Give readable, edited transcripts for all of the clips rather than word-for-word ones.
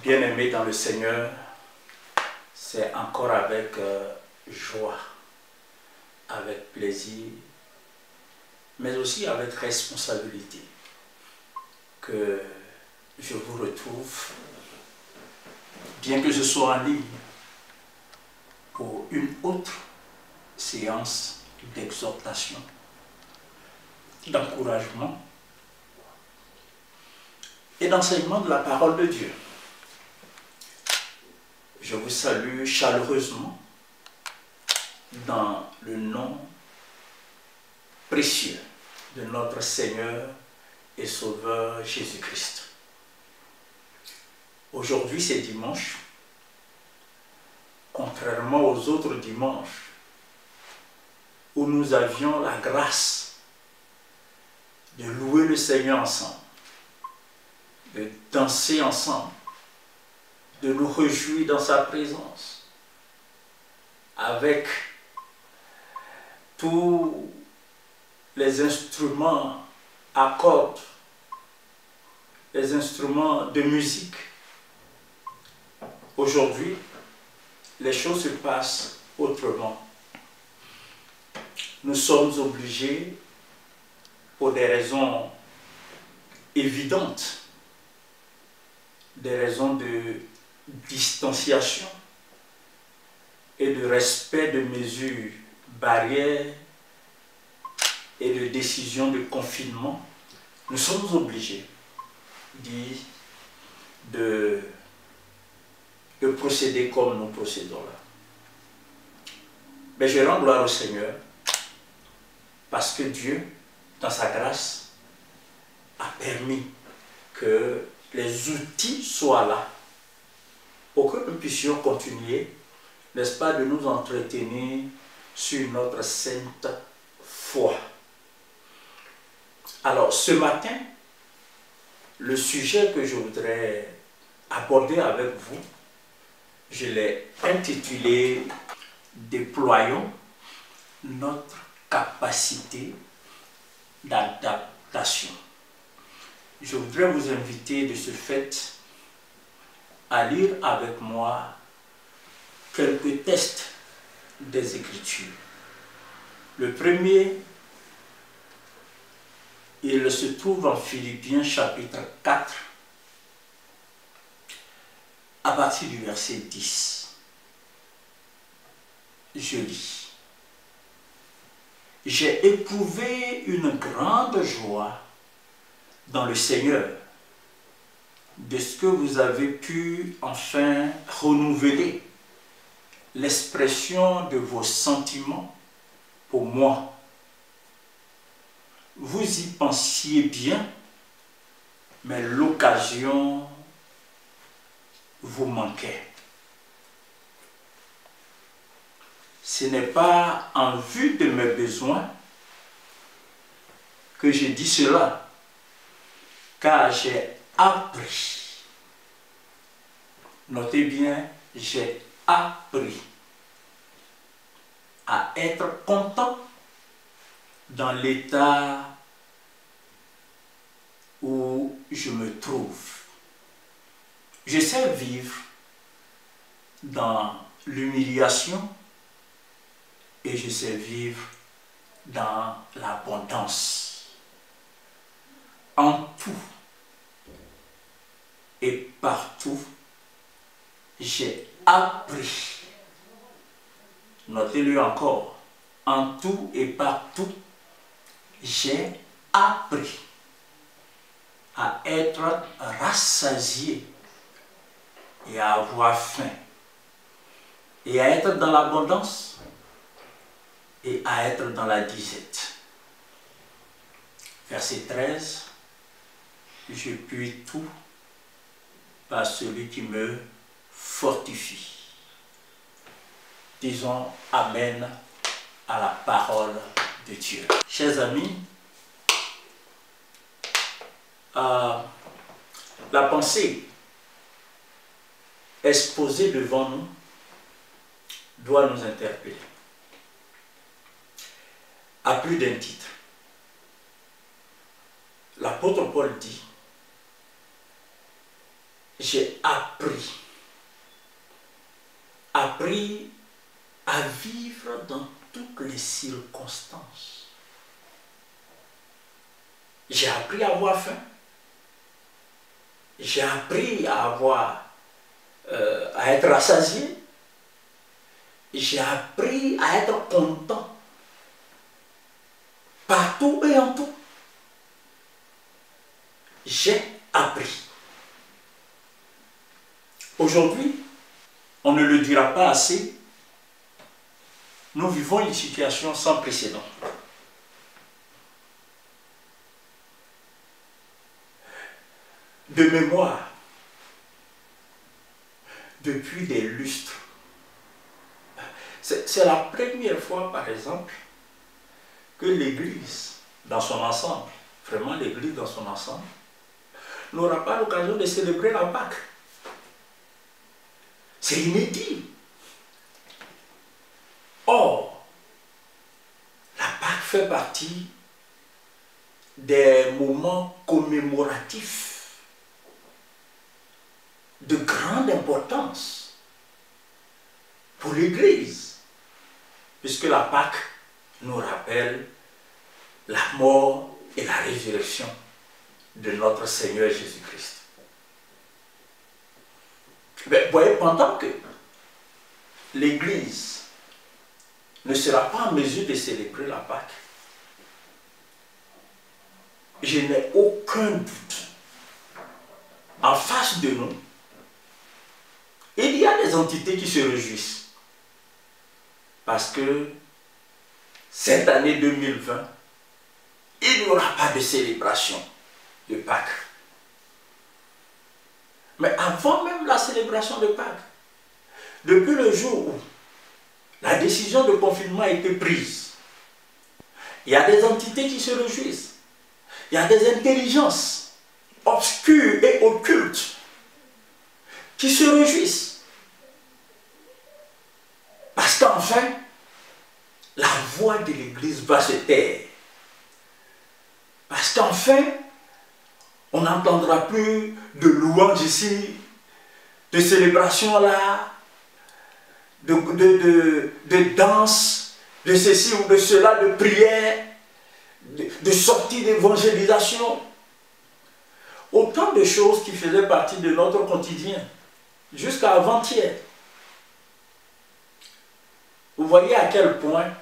Bien-aimés dans le Seigneur, c'est encore avec joie, avec plaisir, mais aussi avec responsabilité que je vous retrouve, bien que je sois en ligne, pour une autre séance d'exhortation, d'encouragement et d'enseignement de la parole de Dieu. Je vous salue chaleureusement dans le nom précieux de notre Seigneur et Sauveur Jésus-Christ. Aujourd'hui, c'est dimanche. Contrairement aux autres dimanches où nous avions la grâce de louer le Seigneur ensemble, de danser ensemble, de nous réjouir dans sa présence, avec tous les instruments à cordes, les instruments de musique. Aujourd'hui, les choses se passent autrement. Nous sommes obligés, pour des raisons évidentes, des raisons de distanciation et de respect de mesures barrières et de décisions de confinement, nous sommes obligés de procéder comme nous procédons là. Mais je rends gloire au Seigneur parce que Dieu, dans sa grâce, a permis que les outils soient là pour que nous puissions continuer, n'est-ce pas, de nous entretenir sur notre sainte foi. Alors, ce matin, le sujet que je voudrais aborder avec vous, je l'ai intitulé « Déployons notre capacité d'adaptation ». Je voudrais vous inviter de ce fait à lire avec moi quelques textes des Écritures. Le premier, il se trouve en Philippiens chapitre 4, à partir du verset 10. Je lis. J'ai éprouvé une grande joie dans le Seigneur de ce que vous avez pu enfin renouveler l'expression de vos sentiments pour moi. Vous y pensiez bien, mais l'occasion vous manquait. Ce n'est pas en vue de mes besoins que je dis cela, car j'ai appris. Notez bien, j'ai appris à être content dans l'état où je me trouve. Je sais vivre dans l'humiliation et je sais vivre dans l'abondance. En tout et partout, j'ai appris. Notez-le encore. En tout et partout, j'ai appris à être rassasié et à avoir faim et à être dans l'abondance et à être dans la disette. Verset 13, je puis tout par celui qui me fortifie. Disons Amen à la parole de Dieu. Chers amis, la pensée exposée devant nous doit nous interpeller. À plus d'un titre. L'apôtre Paul dit j'ai appris à vivre dans toutes les circonstances. J'ai appris à avoir faim. J'ai appris à être rassasié. J'ai appris à être content. Partout et en tout. J'ai appris. Aujourd'hui, on ne le dira pas assez, nous vivons une situation sans précédent. De mémoire, depuis des lustres, c'est la première fois, par exemple, que l'Église, dans son ensemble, vraiment l'Église dans son ensemble, n'aura pas l'occasion de célébrer la Pâque. C'est inédit. Or, la Pâque fait partie des moments commémoratifs de grande importance pour l'Église, puisque la Pâque nous rappelle la mort et la résurrection de notre Seigneur Jésus-Christ. Mais voyez, pendant que l'Église ne sera pas en mesure de célébrer la Pâque, je n'ai aucun doute. En face de nous, il y a des entités qui se réjouissent. Parce que cette année 2020, il n'y aura pas de célébration de Pâques. Mais avant même la célébration de Pâques, depuis le jour où la décision de confinement a été prise, il y a des entités qui se réjouissent. Il y a des intelligences obscures et occultes qui se réjouissent. Parce qu'enfin, la voix de l'Église va se taire. Parce qu'enfin, on n'entendra plus de louanges ici, de célébrations là, de danse, de ceci ou de cela, de prière, de sortie d'évangélisation. Autant de choses qui faisaient partie de notre quotidien, jusqu'à avant-hier. Vous voyez à quel point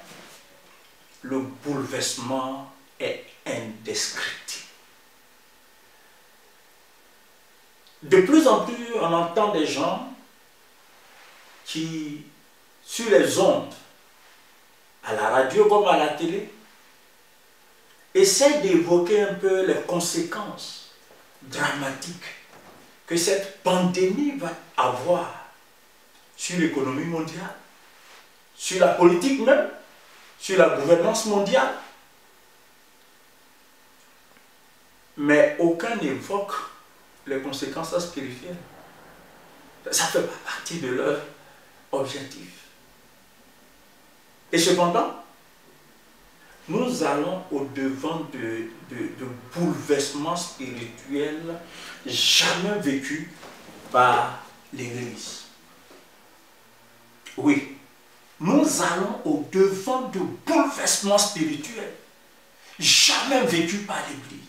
le bouleversement est indescriptible. De plus en plus, on entend des gens qui, sur les ondes, à la radio comme à la télé, essaient d'évoquer un peu les conséquences dramatiques que cette pandémie va avoir sur l'économie mondiale, sur la politique même, sur la gouvernance mondiale. Mais aucun n'évoque les conséquences spirituelles. Ça ne fait pas partie de leur objectif. Et cependant, nous allons au-devant de bouleversements spirituels jamais vécus par l'Église. Oui, nous allons au-devant de bouleversements spirituels jamais vécus par l'Église.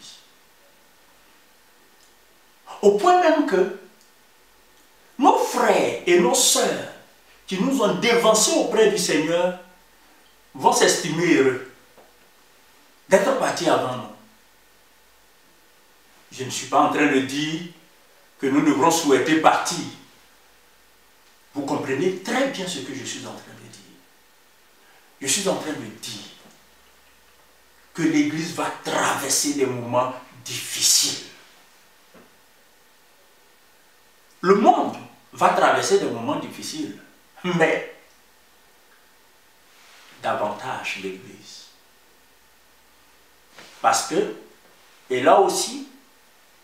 Au point même que nos frères et nos sœurs qui nous ont dévancés auprès du Seigneur vont s'estimer heureux d'être partis avant nous. Je ne suis pas en train de dire que nous devrons souhaiter partir. Vous comprenez très bien ce que je suis en train de dire. Je suis en train de dire que l'Église va traverser des moments difficiles. Le monde va traverser des moments difficiles, mais davantage l'Église. Parce que, et là aussi,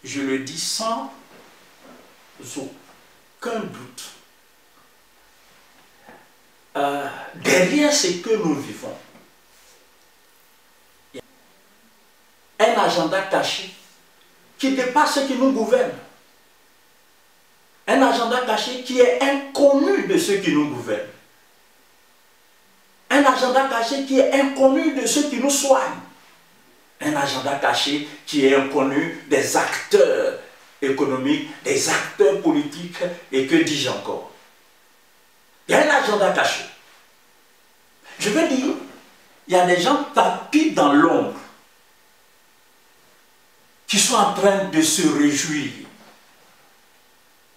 je le dis sans aucun doute, derrière ce que nous vivons, il y a un agenda caché qui dépasse ce qui nous gouverne. Un agenda caché qui est inconnu de ceux qui nous gouvernent. Un agenda caché qui est inconnu de ceux qui nous soignent. Un agenda caché qui est inconnu des acteurs économiques, des acteurs politiques, et que dis-je encore? Il y a un agenda caché. Je veux dire, il y a des gens tapis dans l'ombre qui sont en train de se réjouir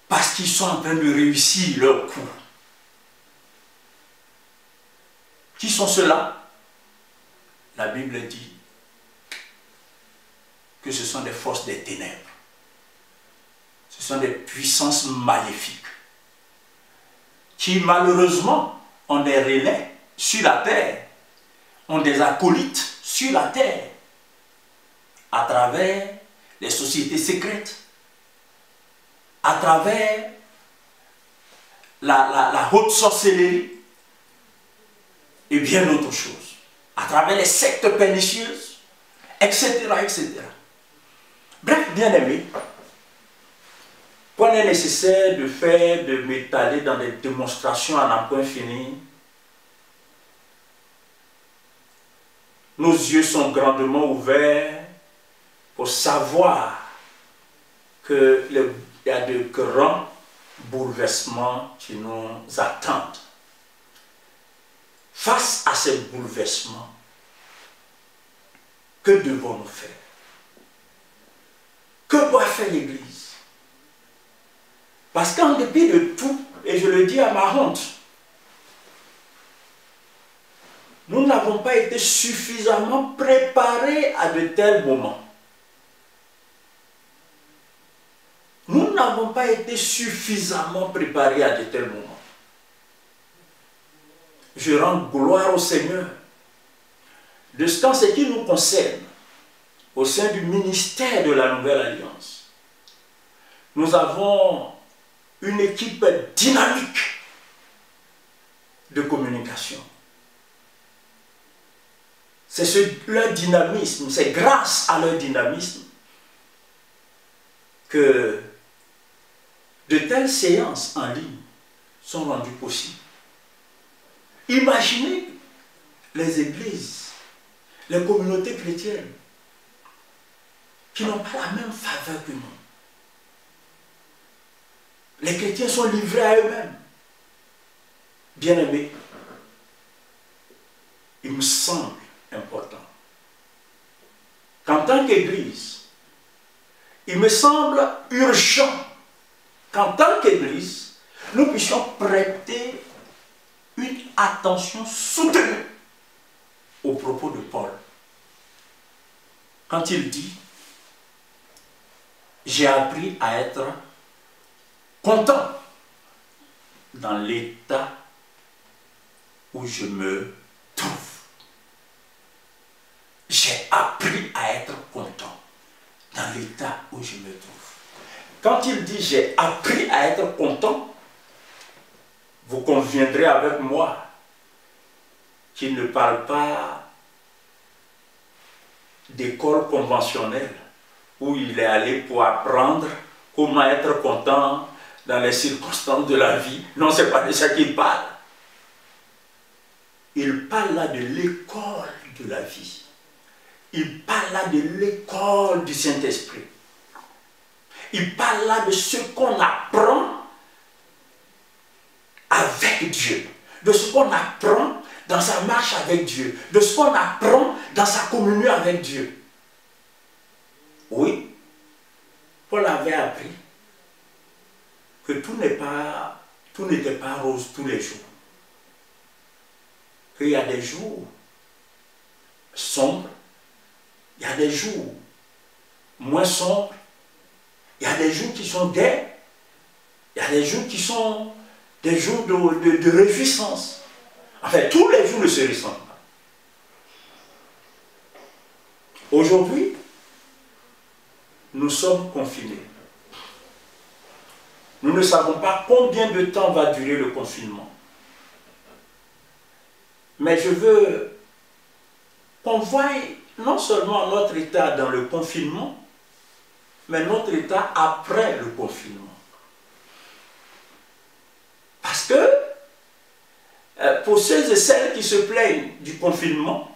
parce qu'ils sont en train de réussir leur coup. Qui sont ceux-là? La Bible dit que ce sont des forces des ténèbres. Ce sont des puissances maléfiques qui malheureusement ont des relais sur la terre, ont des acolytes sur la terre, à travers les sociétés secrètes, à travers la haute sorcellerie et bien d'autres choses, à travers les sectes pernicieuses, etc., etc. Bref, bien aimé, point n'est nécessaire de m'étaler dans des démonstrations à n'en point finir. Nos yeux sont grandement ouverts pour savoir qu'il y a de grands bouleversements qui nous attendent. Face à ces bouleversements, que devons-nous faire? Que doit faire l'Église? Parce qu'en dépit de tout, et je le dis à ma honte, nous n'avons pas été suffisamment préparés à de tels moments. Nous n'avons pas été suffisamment préparés à de tels moments. Je rends gloire au Seigneur de ce qu'en ce qui nous concerne, au sein du ministère de la Nouvelle Alliance, nous avons une équipe dynamique de communication. C'est leur dynamisme, c'est grâce à leur dynamisme que de telles séances en ligne sont rendues possibles. Imaginez les églises, les communautés chrétiennes qui n'ont pas la même faveur que nous. Les chrétiens sont livrés à eux-mêmes. Bien-aimés, il me semble important qu'en tant qu'Église, il me semble urgent qu'en tant qu'Église, nous puissions prêter une attention soutenue aux propos de Paul. Quand il dit « J'ai appris à être content dans l'état où je me trouve. » J'ai appris à être content dans l'état où je me trouve. Quand il dit « j'ai appris à être content », vous conviendrez avec moi qu'il ne parle pas d'école conventionnelle où il est allé pour apprendre comment être content dans les circonstances de la vie. Non, ce n'est pas de ça qu'il parle. Il parle là de l'école de la vie. Il parle là de l'école du Saint-Esprit. Il parle là de ce qu'on apprend avec Dieu, de ce qu'on apprend dans sa marche avec Dieu, de ce qu'on apprend dans sa communion avec Dieu. Oui, Paul avait appris que tout n'était pas rose tous les jours. Qu'il y a des jours sombres, il y a des jours moins sombres, il y a des jours qui sont gais, il y a des jours qui sont des jours de réjouissance. Enfin, tous les jours ne se ressemblent pas. Aujourd'hui, nous sommes confinés. Nous ne savons pas combien de temps va durer le confinement. Mais je veux qu'on voie non seulement notre état dans le confinement, mais notre état après le confinement. Parce que pour ceux et celles qui se plaignent du confinement,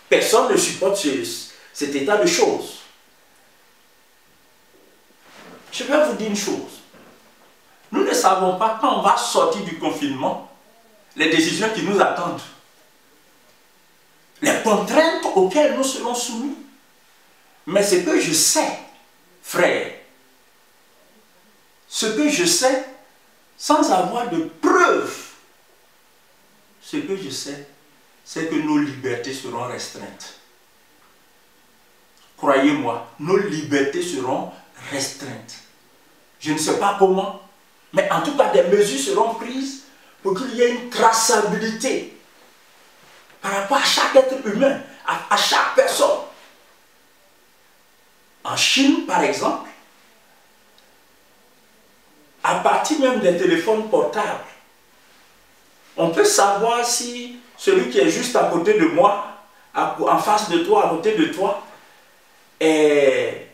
personne ne supporte cet état de choses. Je vais vous dire une chose. Nous ne savons pas quand on va sortir du confinement, les décisions qui nous attendent, les contraintes auxquelles nous serons soumis. Mais ce que je sais, frère, ce que je sais, sans avoir de preuves, ce que je sais, c'est que nos libertés seront restreintes. Croyez-moi, nos libertés seront restreintes. Je ne sais pas comment, mais en tout cas, des mesures seront prises pour qu'il y ait une traçabilité par rapport à chaque être humain, à chaque personne. En Chine, par exemple, à partir même des téléphones portables, on peut savoir si celui qui est juste à côté de moi, en face de toi, à côté de toi, est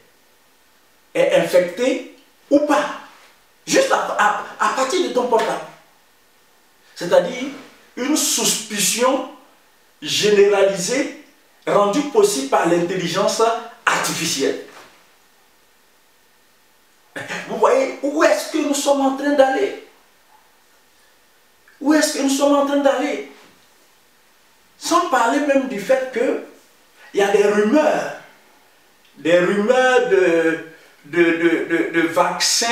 infecté ou pas. Juste à partir de ton portable. C'est-à-dire une suspicion généralisée rendue possible par l'intelligence artificielle. Vous voyez où est-ce que nous sommes en train d'aller? Où est-ce que nous sommes en train d'aller? Sans parler même du fait qu'il y a des rumeurs de vaccins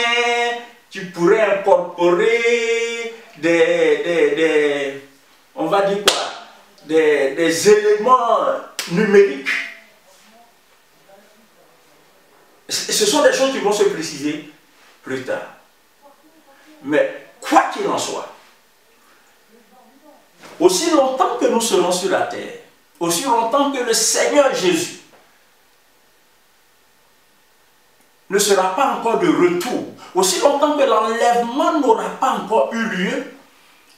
qui pourraient incorporer on va dire quoi, des éléments numériques. Ce sont des choses qui vont se préciser plus tard. Mais quoi qu'il en soit, aussi longtemps que nous serons sur la terre, aussi longtemps que le Seigneur Jésus ne sera pas encore de retour, aussi longtemps que l'enlèvement n'aura pas encore eu lieu,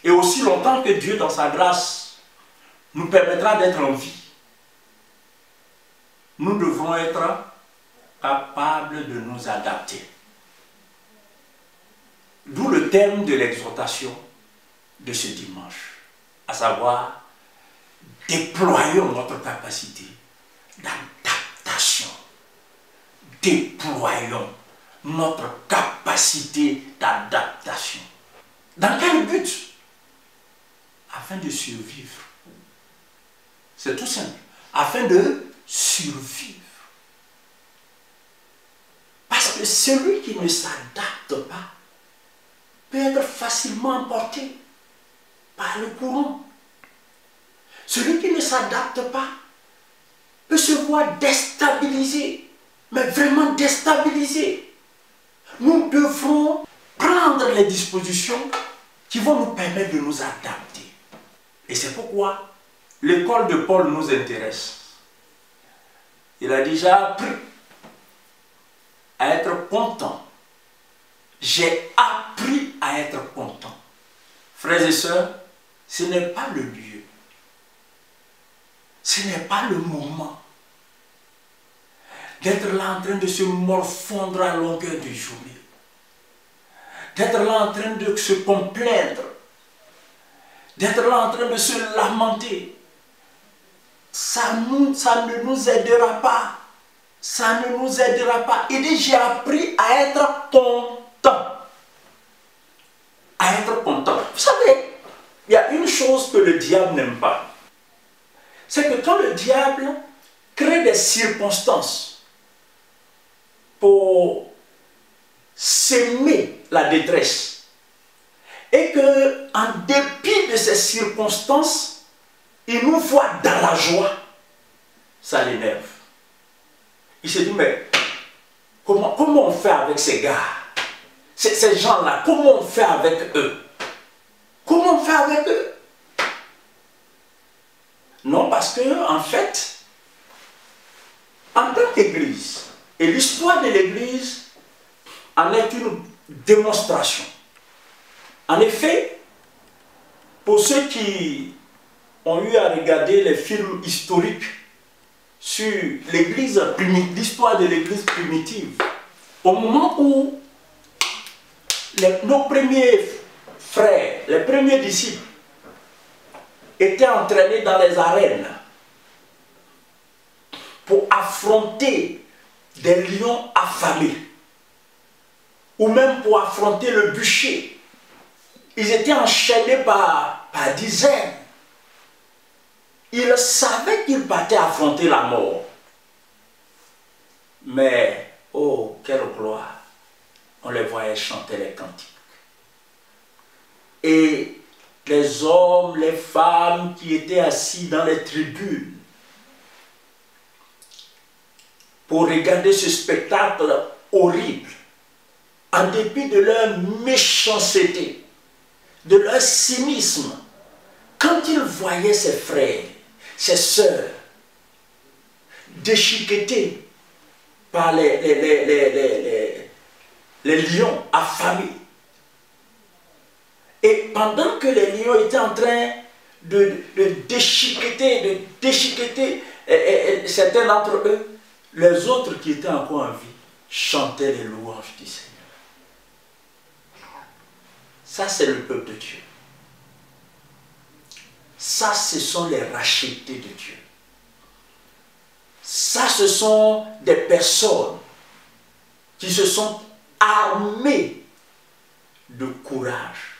et aussi longtemps que Dieu, dans sa grâce, nous permettra d'être en vie, nous devrons être capables de nous adapter. D'où le thème de l'exhortation de ce dimanche, à savoir, déployons notre capacité d'adaptation. Déployons notre capacité d'adaptation. Dans quel but? Afin de survivre. C'est tout simple. Afin de survivre. Parce que celui qui ne s'adapte pas peut être facilement emporté par le courant. Celui qui ne s'adapte pas peut se voir déstabilisé, mais vraiment déstabilisé. Nous devrons prendre les dispositions qui vont nous permettre de nous adapter. Et c'est pourquoi l'école de Paul nous intéresse. Il a déjà appris à être content. J'ai appris à être content. Frères et sœurs, ce n'est pas le lieu. Ce n'est pas le moment d'être là en train de se morfondre à longueur de journée. D'être là en train de se complaindre. D'être là en train de se lamenter. Ça ne nous aidera pas. Ça ne nous aidera pas. Il dit, j'ai appris à être content. À être content. Vous savez, il y a une chose que le diable n'aime pas. C'est que quand le diable crée des circonstances pour s'aimer la détresse, et que, en dépit de ces circonstances, il nous voit dans la joie, ça l'énerve. Il se dit, mais comment on fait avec ces gars? Ces gens-là, comment on fait avec eux? Comment on fait avec eux? Non, parce que, en fait, en tant qu'Église, et l'histoire de l'Église en est une démonstration. En effet, pour ceux qui ont eu à regarder les films historiques sur l'Église primitive, l'histoire de l'Église primitive, au moment où nos premiers frères, les premiers disciples, étaient entraînés dans les arènes pour affronter des lions affamés, ou même pour affronter le bûcher. Ils étaient enchaînés par dizaines. Ils savaient qu'ils partaient affronter la mort. Mais, oh, quelle gloire! On les voyait chanter les cantiques. Et les hommes, les femmes qui étaient assis dans les tribunes pour regarder ce spectacle horrible, en dépit de leur méchanceté, de leur cynisme, quand ils voyaient ses frères, ses sœurs, déchiquetés par les lions affamés, et pendant que les lions étaient en train de déchiqueter certains d'entre eux, les autres qui étaient encore en vie chantaient les louanges du Seigneur. Ça, c'est le peuple de Dieu. Ça, ce sont les rachetés de Dieu. Ça, ce sont des personnes qui se sont armées de courage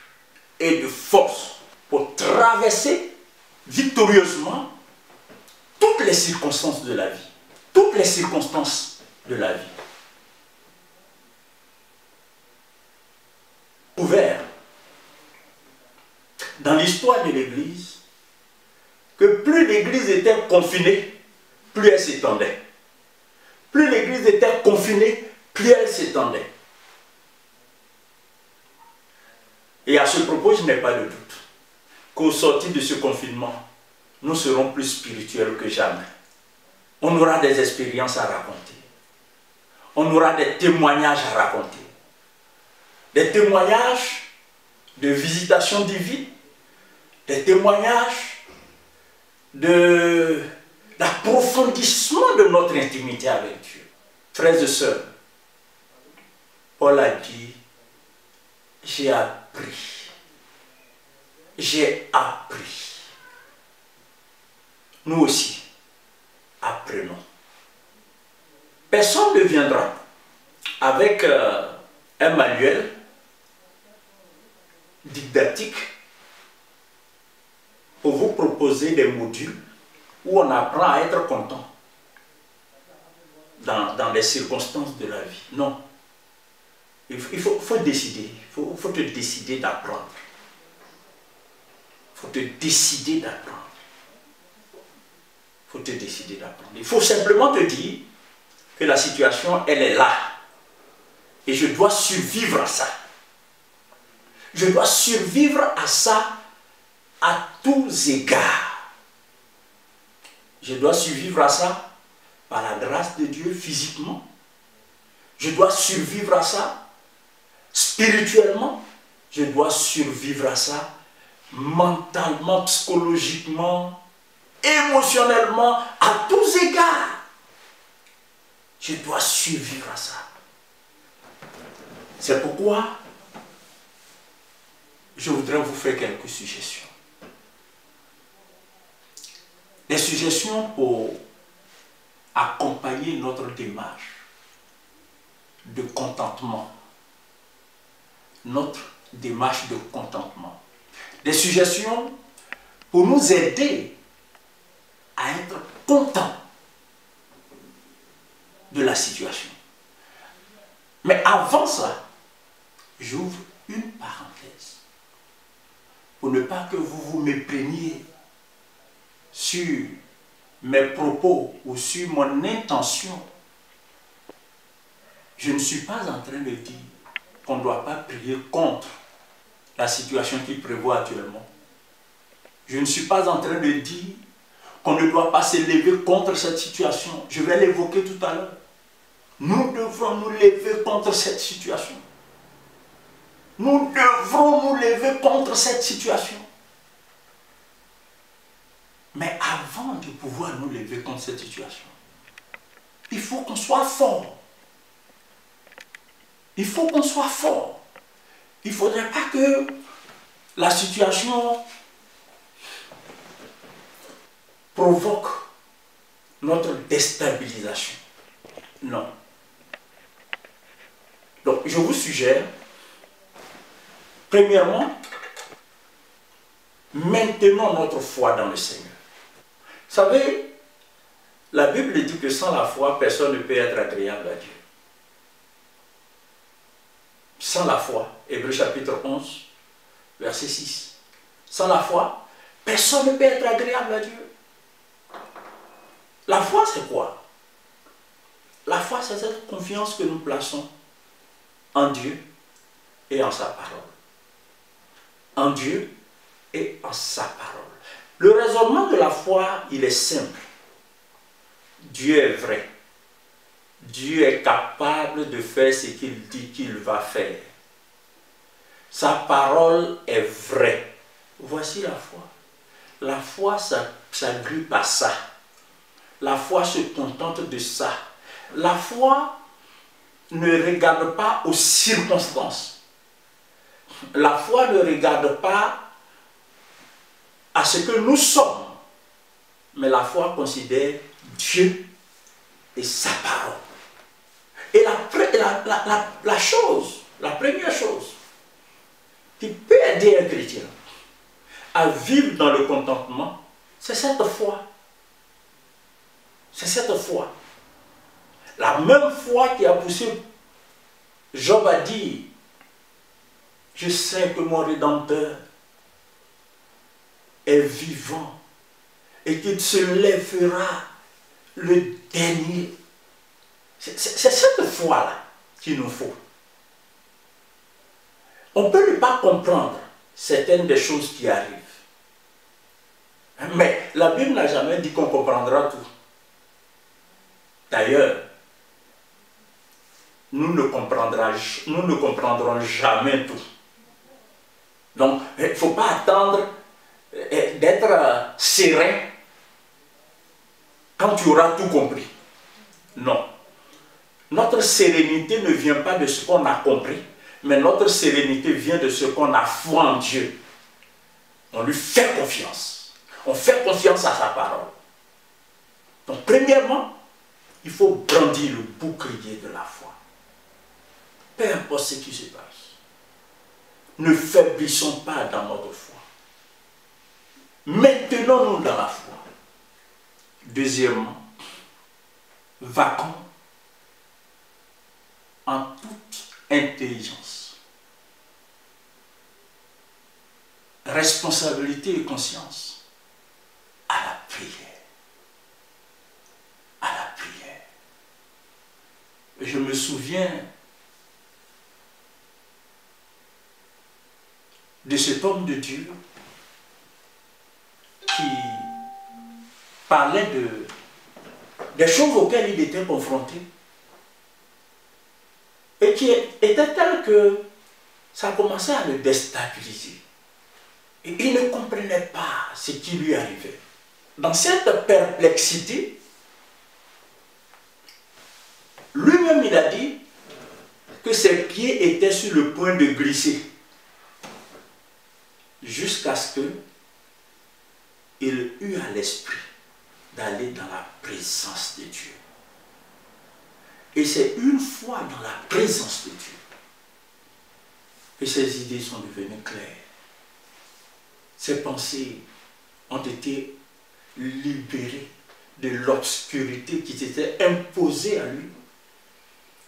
et de force pour traverser victorieusement toutes les circonstances de la vie. Toutes les circonstances de la vie. Ouvert dans l'histoire de l'Église, que plus l'Église était confinée, plus elle s'étendait. Plus l'Église était confinée, plus elle s'étendait. Et à ce propos, je n'ai pas de doute qu'au sortir de ce confinement, nous serons plus spirituels que jamais. On aura des expériences à raconter. On aura des témoignages à raconter. Des témoignages de visitation divine, des témoignages d'approfondissement de notre intimité avec Dieu. Frères et sœurs, Paul a dit, j'ai appris. J'ai appris. Nous aussi, apprenons. Personne ne viendra avec un manuel didactique pour vous proposer des modules où on apprend à être content dans les circonstances de la vie. Non. Il faut décider. Il faut te décider d'apprendre. Il faut te décider d'apprendre. Il faut te décider d'apprendre. Il faut simplement te dire que la situation, elle est là. Et je dois survivre à ça. Je dois survivre à ça à tous égards. Je dois survivre à ça par la grâce de Dieu physiquement. Je dois survivre à ça spirituellement. Je dois survivre à ça mentalement, psychologiquement, émotionnellement, à tous égards. Je dois survivre à ça. C'est pourquoi je voudrais vous faire quelques suggestions. Des suggestions pour accompagner notre démarche de contentement. Notre démarche de contentement. Des suggestions pour nous aider à être contents de la situation. Mais avant ça, j'ouvre une parenthèse pour ne pas que vous vous mépreniez sur mes propos ou sur mon intention. Je ne suis pas en train de dire qu'on ne doit pas prier contre la situation qui prévaut actuellement. Je ne suis pas en train de dire qu'on ne doit pas se lever contre cette situation. Je vais l'évoquer tout à l'heure. Nous devrons nous lever contre cette situation. Nous devrons nous lever contre cette situation. Mais avant de pouvoir nous lever contre cette situation, il faut qu'on soit fort. Il faut qu'on soit fort. Il ne faudrait pas que la situation provoque notre déstabilisation. Non. Donc, je vous suggère, premièrement, maintenons notre foi dans le Seigneur. Vous savez, la Bible dit que sans la foi, personne ne peut être agréable à Dieu. Sans la foi, Hébreux chapitre 11, verset 6. Sans la foi, personne ne peut être agréable à Dieu. La foi, c'est quoi? La foi, c'est cette confiance que nous plaçons en Dieu et en sa parole. En Dieu et en sa parole. Le raisonnement de la foi, il est simple. Dieu est vrai. Dieu est capable de faire ce qu'il dit qu'il va faire. Sa parole est vraie. Voici la foi. La foi, ça s'agrippe à ça. La foi se contente de ça. La foi ne regarde pas aux circonstances. La foi ne regarde pas à ce que nous sommes. Mais la foi considère Dieu et sa parole. Et la première chose qui peut aider un chrétien à vivre dans le contentement, c'est cette foi. C'est cette foi. La même foi qui a poussé Job à dire, je sais que mon Rédempteur est vivant et qu'il se lèvera le dernier. C'est cette foi-là qu'il nous faut. On ne peut pas comprendre certaines des choses qui arrivent. Mais la Bible n'a jamais dit qu'on comprendra tout. D'ailleurs, nous ne comprendrons jamais tout. Donc, il ne faut pas attendre d'être serein quand tu auras tout compris. Non. Notre sérénité ne vient pas de ce qu'on a compris, mais notre sérénité vient de ce qu'on a foi en Dieu. On lui fait confiance. On fait confiance à sa parole. Donc, premièrement, il faut brandir le bouclier de la foi. Peu importe ce qui se passe. Ne faiblissons pas dans notre foi. Maintenons-nous dans la foi. Deuxièmement, vaquons en toute intelligence, responsabilité et conscience à la prière. À la prière. Je me souviens de cet homme de Dieu qui parlait des choses auxquelles il était confronté et qui était tel que ça commençait à le déstabiliser. Et il ne comprenait pas ce qui lui arrivait. Dans cette perplexité, lui-même il a dit que ses pieds étaient sur le point de glisser jusqu'à ce qu'il eut à l'esprit d'aller dans la présence de Dieu. Et c'est une fois dans la présence de Dieu que ses idées sont devenues claires. Ses pensées ont été libérées de l'obscurité qui s'était imposée à lui.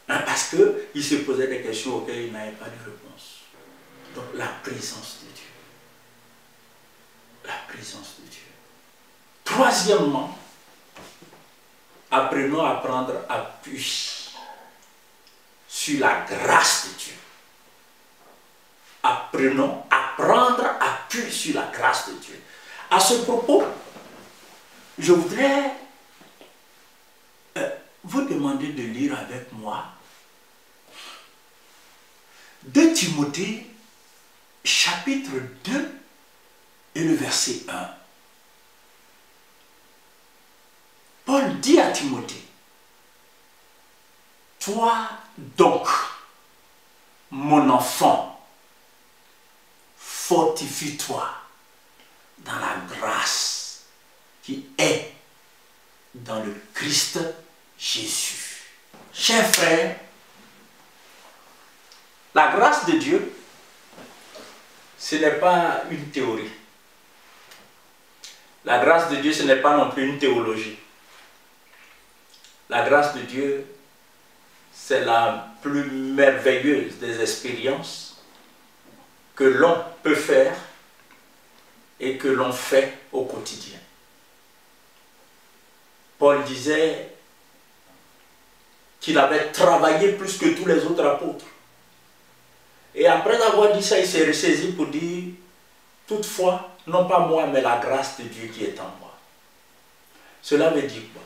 Parce qu'il se posait des questions auxquelles il n'avait pas de réponse. Donc la présence de Dieu. La présence de Dieu. Troisièmement, apprenons à prendre appui sur la grâce de Dieu. Apprenons à prendre appui sur la grâce de Dieu. À ce propos, je voudrais vous demander de lire avec moi 2 Timothée, chapitre 2 et le verset 1. Paul dit à Timothée, « Toi donc, mon enfant, fortifie-toi dans la grâce qui est dans le Christ Jésus. Chers frères, la grâce de Dieu, ce n'est pas une théorie. La grâce de Dieu, ce n'est pas non plus une théologie. La grâce de Dieu, c'est la plus merveilleuse des expériences que l'on peut faire et que l'on fait au quotidien. Paul disait qu'il avait travaillé plus que tous les autres apôtres. Et après avoir dit ça, il s'est ressaisi pour dire, toutefois, non pas moi, mais la grâce de Dieu qui est en moi. Cela veut dire quoi?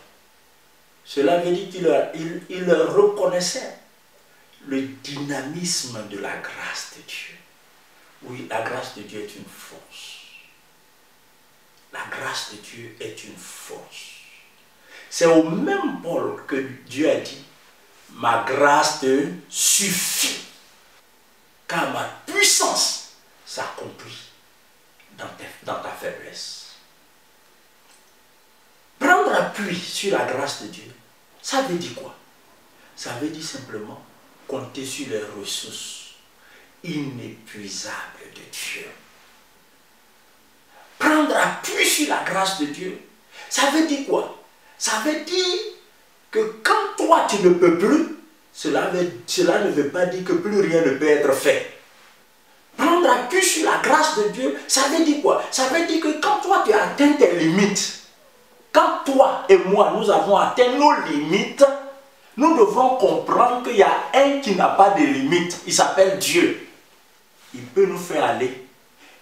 Cela veut dire qu'il reconnaissait le dynamisme de la grâce de Dieu. Oui, la grâce de Dieu est une force. La grâce de Dieu est une force. C'est au même Paul que Dieu a dit, ma grâce te suffit, car ma puissance s'accomplit dans ta faiblesse. Prendre appui sur la grâce de Dieu, ça veut dire quoi? Ça veut dire simplement compter sur les ressources inépuisables de Dieu. Prendre appui sur la grâce de Dieu, ça veut dire quoi? Ça veut dire que quand toi tu ne peux plus, cela ne veut pas dire que plus rien ne peut être fait. Prendre appui sur la grâce de Dieu, ça veut dire quoi? Ça veut dire que quand toi tu as atteint tes limites, quand toi et moi nous avons atteint nos limites, nous devons comprendre qu'il y a un qui n'a pas de limites, il s'appelle Dieu. Il peut nous faire aller,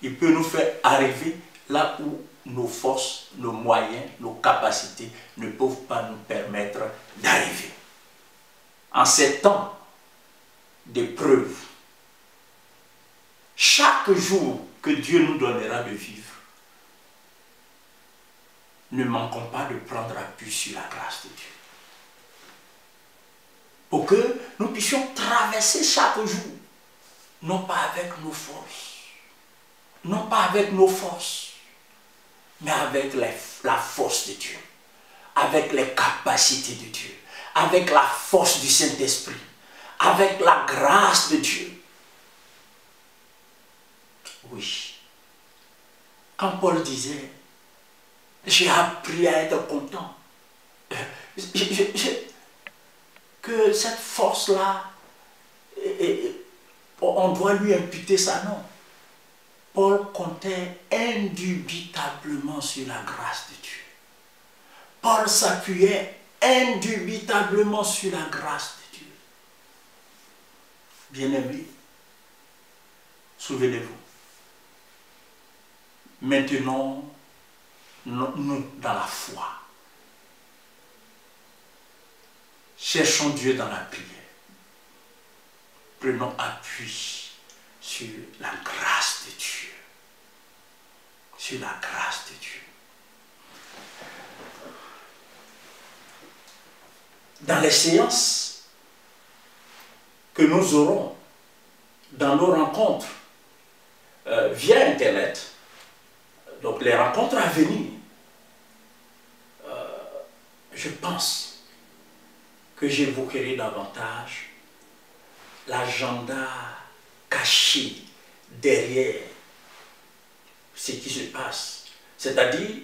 il peut nous faire arriver là où nos forces, nos moyens, nos capacités ne peuvent pas nous permettre d'arriver. En ces temps d'épreuve, chaque jour que Dieu nous donnera de vivre, ne manquons pas de prendre appui sur la grâce de Dieu. Pour que nous puissions traverser chaque jour, non pas avec nos forces, non pas avec nos forces, mais avec la force de Dieu, avec les capacités de Dieu, avec la force du Saint-Esprit, avec la grâce de Dieu. Oui. Quand Paul disait, j'ai appris à être content, que cette force-là, on doit lui imputer ça, non. Paul comptait indubitablement sur la grâce de Dieu. Paul s'appuyait indubitablement sur la grâce de Dieu. Bien-aimés, souvenez-vous. Maintenant, nous, dans la foi, cherchons Dieu dans la prière. Prenons appui sur la grâce de Dieu. Sur la grâce de Dieu. Dans les séances que nous aurons dans nos rencontres via Internet, donc les rencontres à venir, je pense que j'évoquerai davantage l'agenda caché derrière ce qui se passe. C'est-à-dire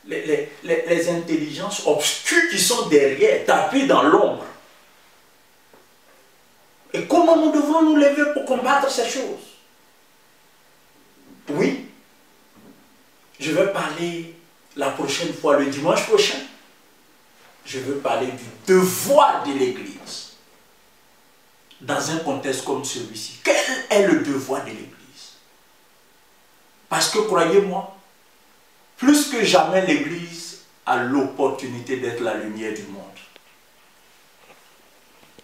les intelligences obscures qui sont derrière, tapées dans l'ombre. Et comment nous devons nous lever pour combattre ces choses? Oui, je vais parler la prochaine fois, le dimanche prochain. Je veux parler du devoir de l'Église dans un contexte comme celui-ci. Quel est le devoir de l'Église? Parce que croyez-moi, plus que jamais l'Église a l'opportunité d'être la lumière du monde.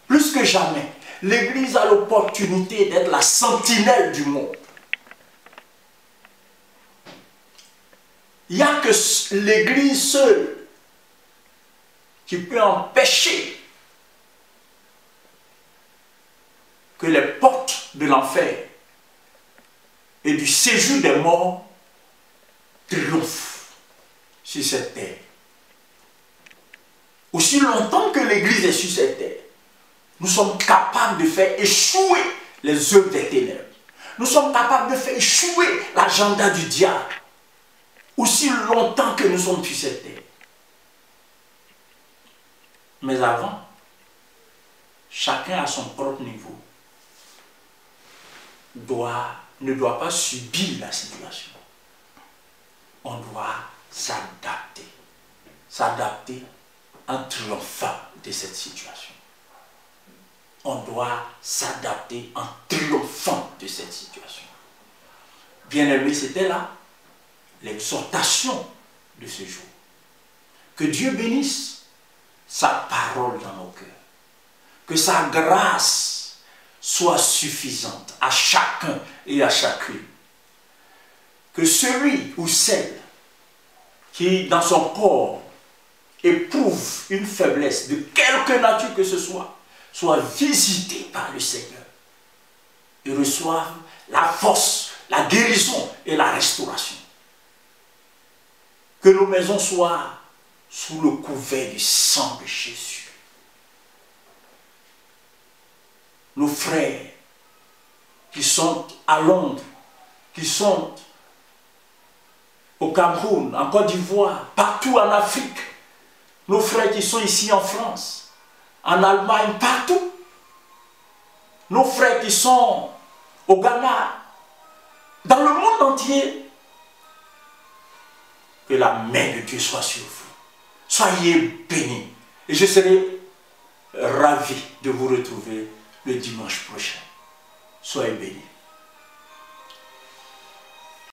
Plus que jamais, l'Église a l'opportunité d'être la sentinelle du monde. Il n'y a que l'Église seule qui peut empêcher que les portes de l'enfer et du séjour des morts triomphe sur cette terre. Aussi longtemps que l'Église est sur cette terre, nous sommes capables de faire échouer les œuvres des ténèbres. Nous sommes capables de faire échouer l'agenda du diable. Aussi longtemps que nous sommes sur cette terre. Mais avant, chacun à son propre niveau ne doit pas subir la situation. On doit s'adapter. S'adapter en triomphant de cette situation. On doit s'adapter en triomphant de cette situation. Bien-aimés, c'était là l'exhortation de ce jour. Que Dieu bénisse sa parole dans nos cœurs. Que sa grâce soit suffisante à chacun et à chacune. Que celui ou celle qui, dans son corps, éprouve une faiblesse de quelque nature que ce soit visité par le Seigneur et reçoive la force, la guérison et la restauration. Que nos maisons soient sous le couvert du sang de Jésus. Nos frères qui sont à Londres, qui sont au Cameroun, en Côte d'Ivoire, partout en Afrique, nos frères qui sont ici en France, en Allemagne, partout, nos frères qui sont au Ghana, dans le monde entier, que la main de Dieu soit sur vous. Soyez bénis. Et je serai ravi de vous retrouver le dimanche prochain. Soyez bénis.